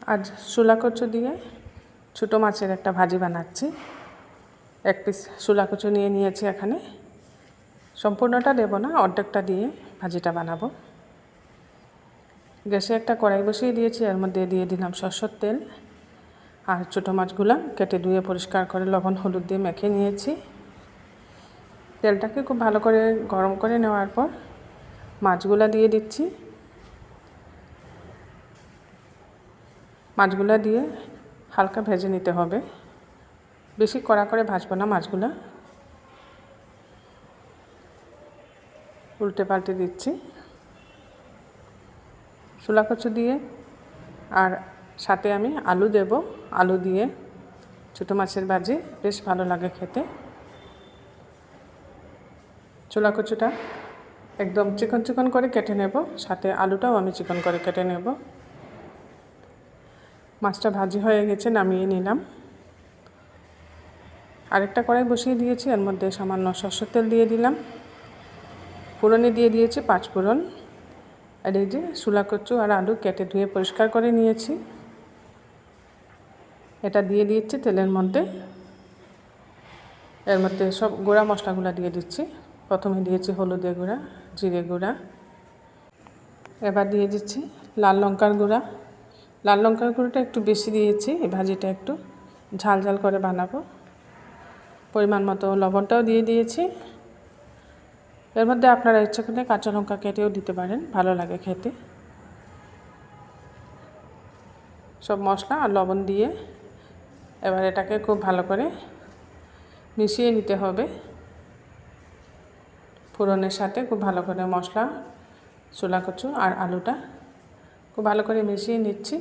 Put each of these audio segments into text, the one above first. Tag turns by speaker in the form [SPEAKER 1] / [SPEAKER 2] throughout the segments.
[SPEAKER 1] আজ শোলা কচু দিয়ে ছোটো মাছের একটা ভাজি বানাচ্ছি। এক পিস শোলা কচু নিয়ে নিয়েছি এখানে। সম্পূর্ণটা দেব না, অর্ধেকটা দিয়ে ভাজিটা বানাবো। গ্যাসে একটা কড়াই বসিয়ে দিয়েছি, এর মধ্যে দিয়ে দিলাম সরষের তেল। আর ছোটো মাছগুলো কেটে ধুয়ে পরিষ্কার করে লবণ হলুদ দিয়ে মেখে নিয়েছি। তেলটাকে খুব ভালো করে গরম করে নেওয়ার পর মাছগুলো দিয়ে দিচ্ছি। মাছগুলো দিয়ে হালকা ভেজে নিতে হবে, বেশি কড়া করে ভাজবো না মাছগুলো। উল্টে পাল্টে দিচ্ছি। শোলা কচু দিয়ে আর সাথে আমি আলু দেব। আলু দিয়ে ছোটো মাছের ভাজি বেশ ভালো লাগে খেতে। শোলা কচুটা একদম চিকন চিকন করে কেটে নেব, সাথে আলুটাও আমি চিকন করে কেটে নেব। মাছটা ভাজি হয়ে গেছে, নামিয়ে নিলাম। আরেকটা কড়াই বসিয়ে দিয়েছি, এর মধ্যে সামান্য সরষের তেল দিয়ে দিলাম। ফোড়নে দিয়ে দিয়েছি 5 ফোড়ন। আর এই যে শোলা কচু আর আলু কেটে ধুয়ে পরিষ্কার করে নিয়েছি, এটা দিয়ে দিচ্ছি তেলের মধ্যে। এর মধ্যে সব গুঁড়া মশলাগুলো দিয়ে দিচ্ছি। প্রথমে দিয়েছি হলুদের গুঁড়া, জিরে গুঁড়া। এবার দিয়ে দিচ্ছি লাল লঙ্কার গুঁড়া। লাল লঙ্কার গুঁড়োটা একটু বেশি দিয়েছি, এই ভাজিটা একটু ঝাল ঝাল করে বানাবো। পরিমাণ মতো লবণটাও দিয়ে দিয়েছি। এর মধ্যে আপনারা ইচ্ছা করলে কাঁচা লঙ্কা কেটেও দিতে পারেন, ভালো লাগে খেতে। সব মশলা আর লবণ দিয়ে এবার এটাকে খুব ভালো করে মিশিয়ে নিতে হবে। ফোড়নের সাথে খুব ভালো করে মশলা, শোলা কচু আর আলুটা খুব ভালো করে মিশিয়ে নিচ্ছি।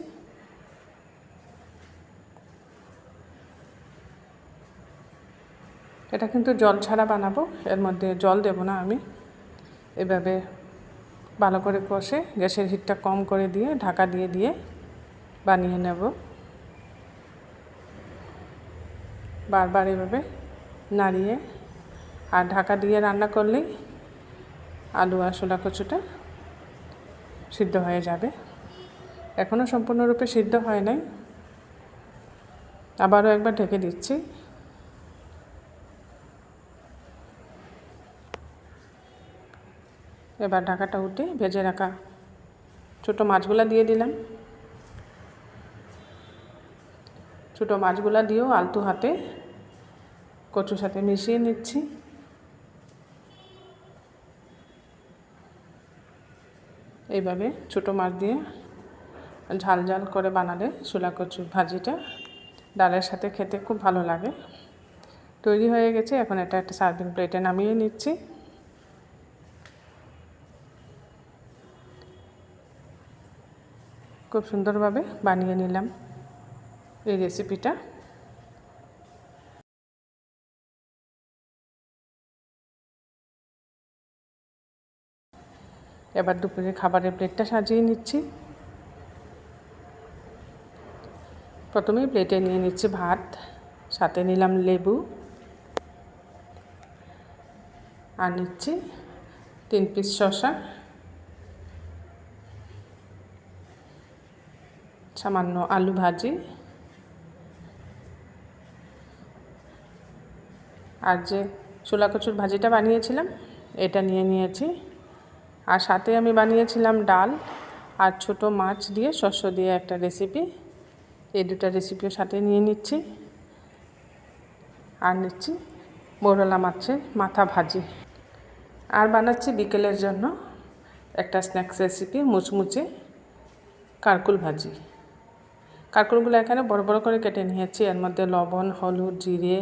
[SPEAKER 1] এটা কিন্তু জল ছাড়া বানাবো, এর মধ্যে জল দেব না আমি। এভাবে ভালো করে কষে গ্যাসের হিটটা কম করে দিয়ে ঢাকা দিয়ে দিয়ে বানিয়ে নেব। বারবার এভাবে নাড়িয়ে আর ঢাকা দিয়ে রান্না করলেই আলু আর শোলা কচুটা সিদ্ধ হয়ে যাবে। এখনও সম্পূর্ণরূপে সিদ্ধ হয় নাই, আবারও একবার ঢেকে দিচ্ছি। এবার ঢাকাটা উঠে ভেজে রাখা ছোটো মাছগুলো দিয়ে দিলাম। ছোটো মাছগুলো দিয়েও আলতু হাতে কচুর সাথে মিশিয়ে নিচ্ছি। এইভাবে ছোটো মাছ দিয়ে ঝাল ঝাল করে বানালে শোলা কচুর ভাজিটা ডালের সাথে খেতে খুব ভালো লাগে। তৈরি হয়ে গেছে, এখন এটা একটা সার্ভিং প্লেটে নামিয়ে নিচ্ছি। খুব সুন্দরভাবে বানিয়ে নিলাম এই রেসিপিটা। এবার দুপুরে খাবারের প্লেটটা সাজিয়ে নিচ্ছি। প্রথমেই প্লেটে নিয়ে নিচ্ছি ভাত, সাথে নিলাম লেবু, আর নিচ্ছি 3 পিস শসা, সামান্য আলু ভাজি, আর যে শোলা কচুর ভাজিটা বানিয়েছিলাম এটা নিয়ে নিয়েছি। আর সাথে আমি বানিয়েছিলাম ডাল আর ছোটো মাছ দিয়ে শস্য দিয়ে একটা রেসিপি। এই দুটো রেসিপিও সাথে নিয়ে নিচ্ছি। আর নিচ্ছি মোরলা মাছের মাথা ভাজি। আর বানাচ্ছি বিকেলের জন্য একটা স্ন্যাক্স রেসিপি, মুচমুচে কারকুল ভাজি। কারকুলগুলো এখানে বড় বড় করে কেটে নিয়েছি। এর মধ্যে লবণ, হলুদ, জিরে,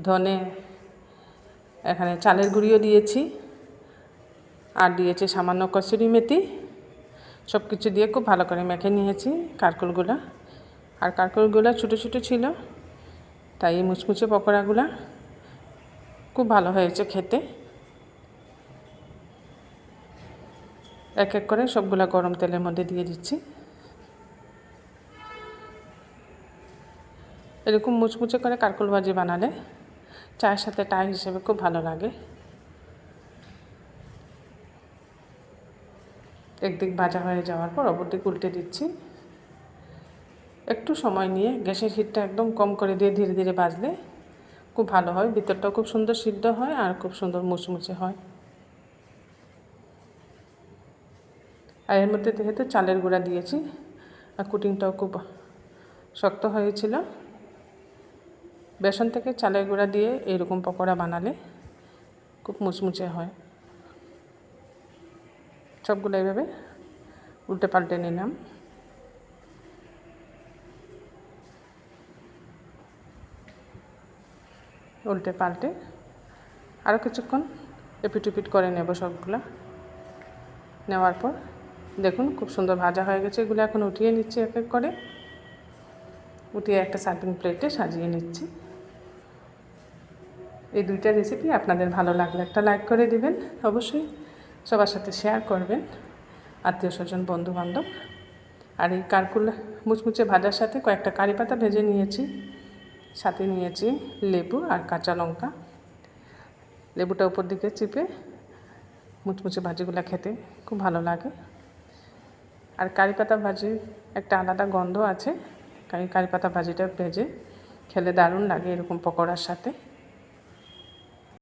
[SPEAKER 1] ধনে, এখানে চালের গুঁড়িও দিয়েছি, আর দিয়েছি সামান্য কসুরি মেথি। সব কিছু দিয়ে খুব ভালো করে মেখে নিয়েছি কারকুলগুলো। আর কারকুলগুলো ছোটো ছোটো ছিল, তাই এই মুচমুচে পকোড়াগুলো খুব ভালো হয়েছে খেতে। এক এক করে সবগুলো গরম তেলের মধ্যে দিয়ে দিচ্ছি। এরকম মুচমুচে করে কারকুল ভাজি বানালে চায়ের সাথে টাই হিসেবে খুব ভালো লাগে। একদিক ভাজা হয়ে যাওয়ার পর অপর দিক উল্টে দিচ্ছি। একটু সময় নিয়ে গ্যাসের হিটটা একদম কম করে দিয়ে ধীরে ধীরে ভাজলে খুব ভালো হয়, ভিতরটাও খুব সুন্দর সিদ্ধ হয় আর খুব সুন্দর মুচমুচে হয়। আর এর মধ্যে যেহেতু চালের গুঁড়া দিয়েছি আর কুটিংটাও খুব শক্ত হয়েছিল, বেসন থেকে চালের গুঁড়া দিয়ে এইরকম পকোড়া বানালে খুব মুচমুচে হয়। সবগুলো এইভাবে উল্টে পাল্টে নিলাম। উল্টে পাল্টে আরও কিছুক্ষণ এপিট করে নেব সবগুলো। নেওয়ার পর দেখুন খুব সুন্দর ভাজা হয়ে গেছে। এগুলো এখন উঠিয়ে নিচ্ছি এক এক করে, উঠিয়ে একটা সার্ভিং প্লেটে সাজিয়ে নিচ্ছি। এই দুইটা রেসিপি আপনাদের ভালো লাগলে একটা লাইক করে দিবেন, অবশ্যই সবার সাথে শেয়ার করবেন, আত্মীয় স্বজন বন্ধু বান্ধব। আর এই কারকুল মুচমুচে ভাজার সাথে কয়েকটা কারি পাতা ভেজে নিয়েছি, সাথে নিয়েছি লেবু আর কাঁচা লঙ্কা। লেবুটা উপর দিকে চিপে মুচমুচে ভাজিগুলো খেতে খুব ভালো লাগে। আর কারি পাতা ভাজি একটা আলাদা গন্ধ আছে, কারি পাতা ভাজিটা ভেজে খেলে দারুণ লাগে এরকম পকোড়ার সাথে।